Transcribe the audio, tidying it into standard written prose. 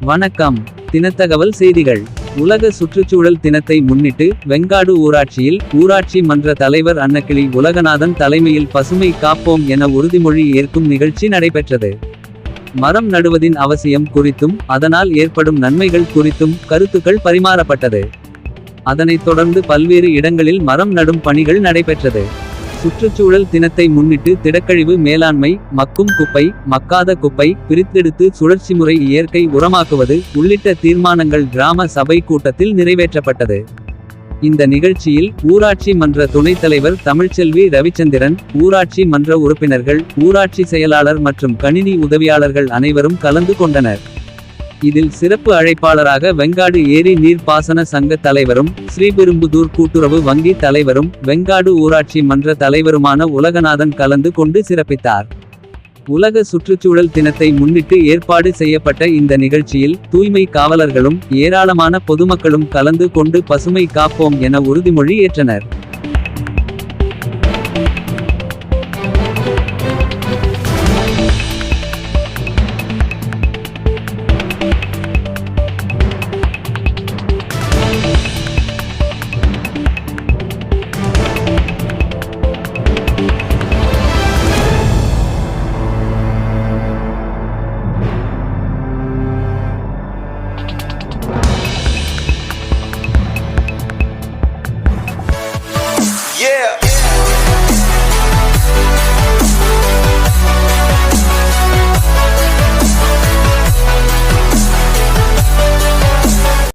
வணக்கம். தினத்தகவல் செய்திகள். உலக சுற்றுச்சூழல் தினத்தை முன்னிட்டு வெங்காடு ஊராட்சியில் ஊராட்சி மன்ற தலைவர் அன்னக்கிளி உலகநாதன் தலைமையில் பசுமை காப்போம் என உறுதிமொழி ஏற்கும் நிகழ்ச்சி நடைபெற்றது. மரம் நடுவதின் அவசியம் குறித்தும் அதனால் ஏற்படும் நன்மைகள் குறித்தும் கருத்துக்கள் பரிமாறப்பட்டது. அதனைத் தொடர்ந்து பல்வேறு இடங்களில் மரம் நடும் பணிகள் நடைபெற்றது. சுற்றுச்சூழல் தினத்தை முன்னிட்டு திடக்கழிவு மேலாண்மை, மக்கும் குப்பை, மக்காத குப்பை பிரித்தெடுத்து சுழற்சிமுறை இயற்கை உரமாக்குவது உள்ளிட்ட தீர்மானங்கள் கிராம சபை கூட்டத்தில் நிறைவேற்றப்பட்டது. இந்த நிகழ்ச்சியில் ஊராட்சி மன்ற துணைத் தலைவர் தமிழ்ச்செல்வி ரவிச்சந்திரன், ஊராட்சி மன்ற உறுப்பினர்கள், ஊராட்சி செயலாளர் மற்றும் கணினி உதவியாளர்கள் அனைவரும் கலந்து கொண்டனர். இதில் சிறப்பு அழைப்பாளராக வெங்காடு ஏரி நீர் பாசன சங்க தலைவரும் ஸ்ரீபெரும்புதூர் கூட்டுறவு வங்கி தலைவரும் வெங்காடு ஊராட்சி மன்ற தலைவருமான உலகநாதன் கலந்து கொண்டு சிறப்பித்தார். உலக சுற்றுச்சூழல் தினத்தை முன்னிட்டு ஏற்பாடு செய்யப்பட்ட இந்த நிகழ்ச்சியில் தூய்மை காவலர்களும் ஏராளமான பொதுமக்களும் கலந்து கொண்டு பசுமை காப்போம் என உறுதிமொழி ஏற்றனர்.